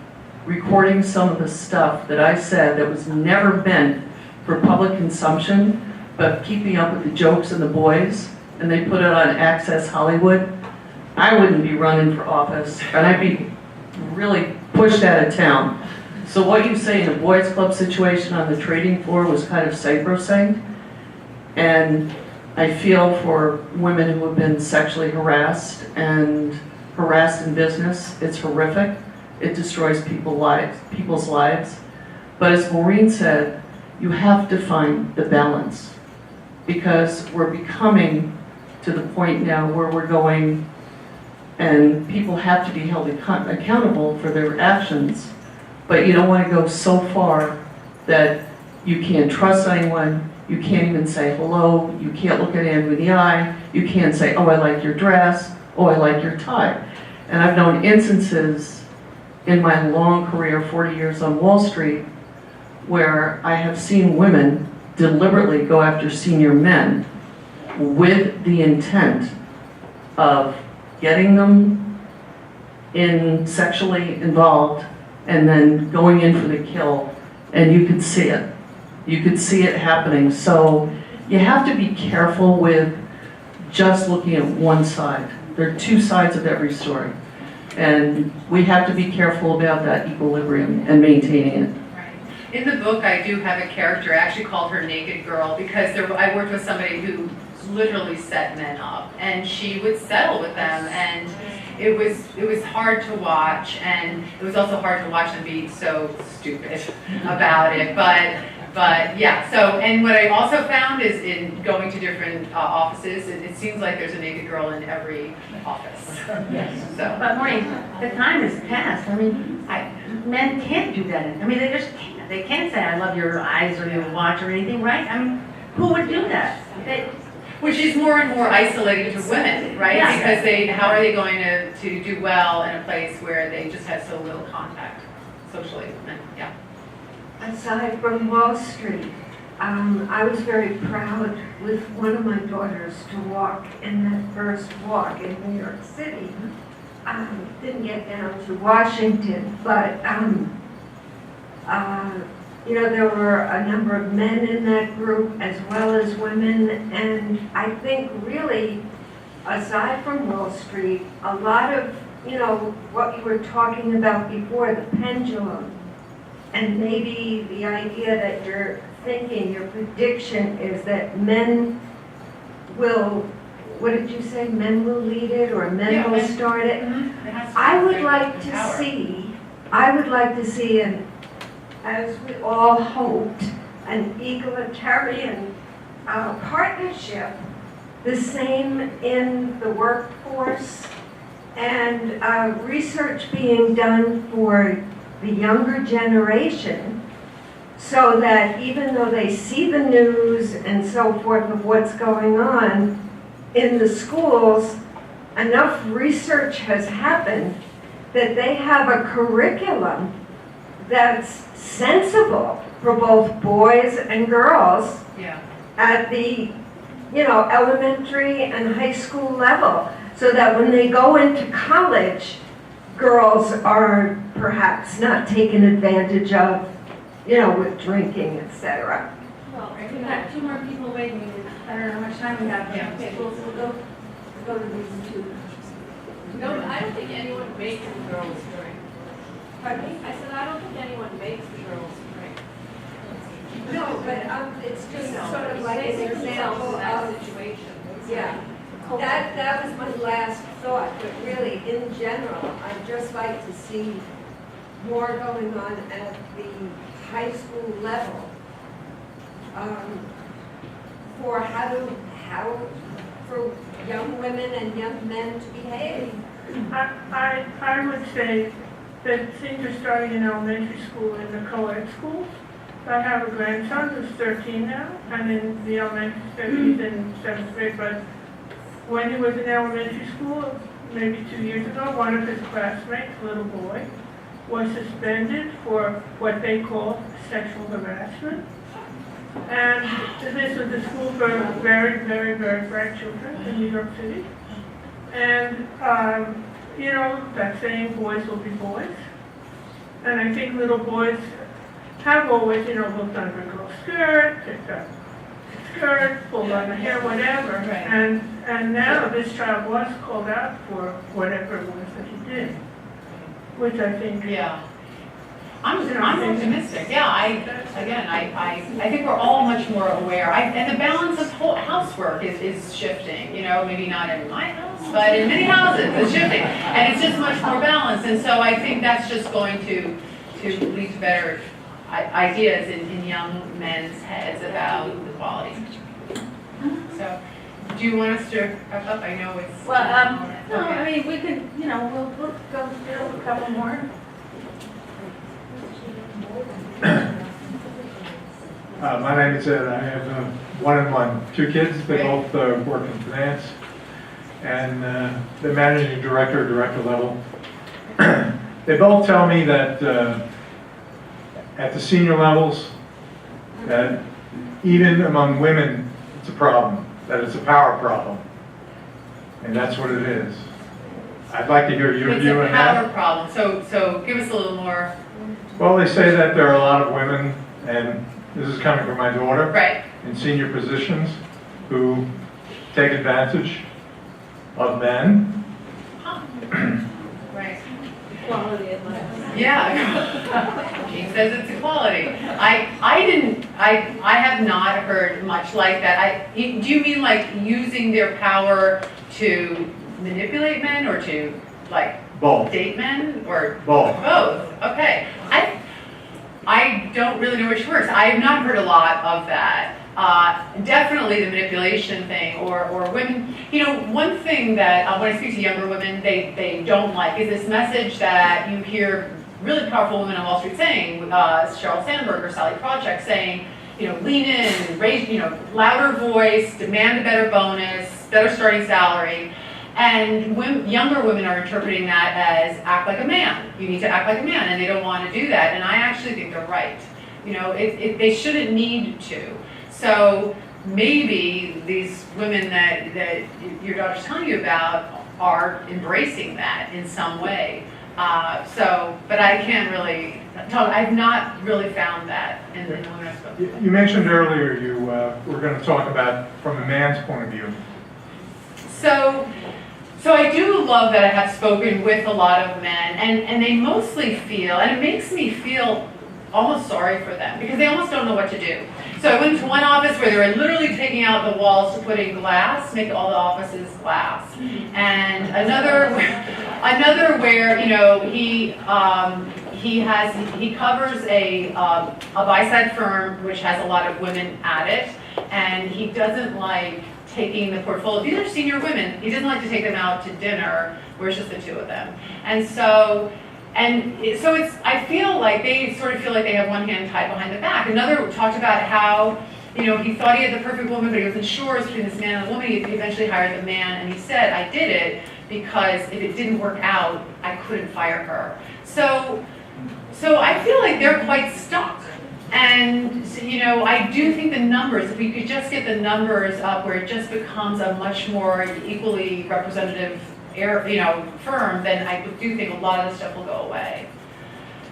recording some of the stuff that I said that was never meant for public consumption, but keeping up with the jokes and the boys, and they put it on Access Hollywood, I wouldn't be running for office, and I'd be really pushed out of town. So what you say in a boys club situation on the trading floor was kind of sacrosanct, and I feel for women who have been sexually harassed and harassed in business. It's horrific. It destroys people's lives. But as Maureen said, you have to find the balance, because we're becoming to the point now where we're going, and people have to be held accountable for their actions, but you don't want to go so far that you can't trust anyone, you can't even say hello, you can't look at anyone in the eye, you can't say, oh, I like your dress, oh, I like your tie. And I've known instances in my long career, 40 years on Wall Street, where I have seen women deliberately go after senior men with the intent of getting them in sexually involved and then going in for the kill, and you could see it. You could see it happening. So you have to be careful with just looking at one side. There are two sides of every story. And we have to be careful about that equilibrium and maintaining it. Right. In the book, I do have a character, I actually called her Naked Girl, because I worked with somebody who literally set men up, and she would settle with them, and it was hard to watch, and it was also hard to watch them be so stupid about it, but yeah, so, and what I also found is in going to different offices, it seems like there's a naked girl in every office. Yes. So, But Maureen, the time has passed. I mean, men can't do that. I mean, they just can't. They can't say, I love your eyes or your watch or anything, right? I mean, who would do that? which is more and more isolating to women, right? Yeah. Because how are they going to do well in a place where they just have so little contact socially? And, yeah. Aside from Wall Street, I was very proud with one of my daughters to walk in that first walk in New York City. Didn't get down to Washington, but there were a number of men in that group as well as women, and I think really, aside from Wall Street, a lot of, what you were talking about before, the pendulum, and maybe the idea that you're thinking, your prediction is that men will, what did you say, men will lead it or men will start it? Mm-hmm. It has to I be would their like to see, and as we all hoped, an egalitarian partnership, the same in the workforce, and research being done for the younger generation, so that even though they see the news and so forth of what's going on in the schools, enough research has happened that they have a curriculum that's sensible for both boys and girls at the elementary and high school level, so that when they go into college, girls are perhaps not taken advantage of, with drinking, etc. Well, We've got two more people waiting. I don't know how much time we have. Yeah. Okay, we'll go to these two. no, I don't think anyone makes the girls drink. Pardon me? I said, I don't think anyone makes the girls drink. No, but it's just No, sort of like they an put themselves example in that of, situation. yeah. That was my last thought, but really, in general, I'd just like to see more going on at the high school level for for young women and young men to behave. I would say that things are starting in elementary school in the co-ed schools. I have a grandson who's 13 now, and in the elementary school, he's in 7th grade, but when he was in elementary school, maybe 2 years ago, one of his classmates, a little boy, was suspended for what they call sexual harassment. And this was a school for very, very, very bright children in New York City. And, that saying, boys will be boys. And I think little boys have always, looked under a girl's skirt, picked up the skirt, pulled on the hair, whatever. Right. And now this child was called out for whatever it was that he did, which I think. Yeah. I'm optimistic. Yeah, I think we're all much more aware. And the balance of housework is shifting, maybe not in my house, but in many houses it's shifting. And it's just much more balanced. And so I think that's just going to lead to better ideas in young men's heads about equality. So, do you want us to wrap up? I know it's... Well, no, okay. I mean, we could, we'll go through a couple more. My name is Ed. I have two kids. They both work in finance, and the managing director, director level. They both tell me that at the senior levels, that even among women, it's a problem, that it's a power problem, and that's what it is. I'd like to hear your view on It's a power that. problem. So give us a little more Well, they say that there are a lot of women, and this is coming from my daughter, Right. in senior positions who take advantage of men. Right. Quality of life. Yeah. He says it's equality. I have not heard much like that. Do you mean like using their power to manipulate men or to like Both. date men or Both. both? Okay. I don't really know which works. I have not heard a lot of that. Definitely the manipulation thing or women, one thing that when I speak to younger women, they don't like is this message that you hear really powerful women on Wall Street saying, Sheryl Sandberg or Sally Project saying, lean in, raise, louder voice, demand a better bonus, better starting salary. And younger women are interpreting that as act like a man. You need to act like a man, and they don't want to do that. And I actually think they're right. They shouldn't need to. So maybe these women that your daughter's telling you about are embracing that in some way. But I can't really tell. I've not really found that in the women I've spoken to. You mentioned earlier you were going to talk about from a man's point of view. So I do love that I have spoken with a lot of men, and they mostly feel, and it makes me feel almost sorry for them, because they almost don't know what to do. So I went to one office where they were literally taking out the walls to put in glass, make all the offices glass. And another where, he covers a buy-side firm which has a lot of women at it, and he doesn't like taking the portfolio. These are senior women. He doesn't like to take them out to dinner where it's just the two of them. So I feel like they sort of feel like they have one hand tied behind the back. Another talked about how, he thought he had the perfect woman, but he wasn't sure it was between this man and the woman. He eventually hired the man, and he said, I did it because if it didn't work out, I couldn't fire her. So I feel like they're quite stuck. And, I do think the numbers, if we could just get the numbers up where it just becomes a much more equally representative firm, then I do think a lot of this stuff will go away.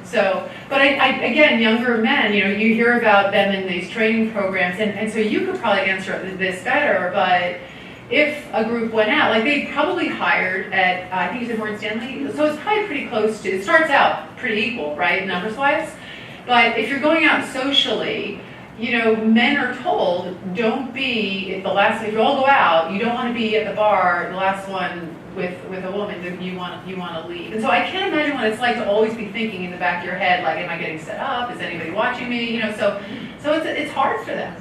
So, but again, younger men, you hear about them in these training programs, and so you could probably answer this better, but if a group went out, like they probably hired at, I think you said Maureen Stanley, so it's probably pretty close to, it starts out pretty equal, right, numbers-wise? But if you're going out socially, men are told, don't be if you all go out, you don't want to be at the bar, the last one with a woman that you want to leave. And so I can't imagine what it's like to always be thinking in the back of your head, like, am I getting set up? Is anybody watching me? So it's hard for them.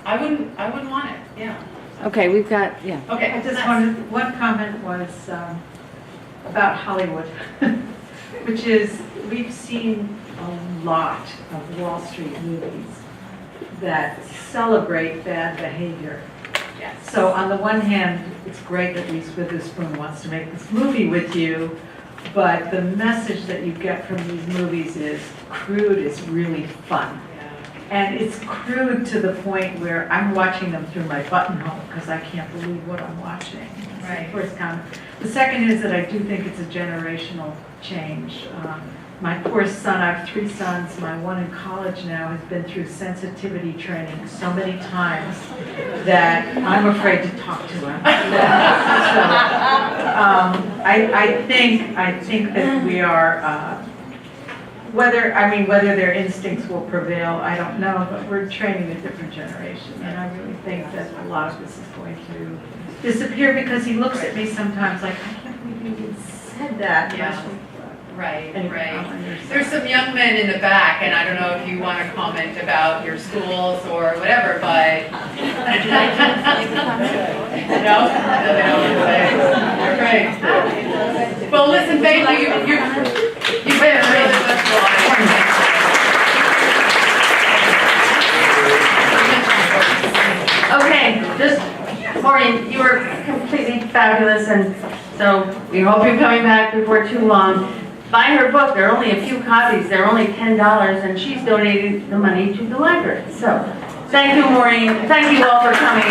I wouldn't want it. Yeah. Okay, we've got, yeah. Okay. I just wanted, one comment was about Hollywood, which is we've seen a lot of Wall Street movies that celebrate bad behavior. Yes. So on the one hand, it's great that Reese Witherspoon wants to make this movie with you, but the message that you get from these movies is crude, is really fun. And it's crude to the point where I'm watching them through my buttonhole because I can't believe what I'm watching. That's Right. the first comment. The second is that I do think it's a generational change. My poor son, I have 3 sons, my one in college now has been through sensitivity training so many times that I'm afraid to talk to him. I think that we are, whether their instincts will prevail, I don't know, but we're training a different generation. And I really think that a lot of this is going to disappear because he looks at me sometimes like, I can't believe you even said that. Yeah. Right, Anyway, right. There's some young men in the back, and I don't know if you want to comment about your schools or whatever, but. No, they don't want to say. Right. Well, listen, thank you. You've been really Okay, Maureen, you were completely fabulous, and so we hope you're coming back before too long. Buy her book. There are only a few copies. They're only $10, and she's donating the money to the library. So, thank you, Maureen. Thank you all for coming.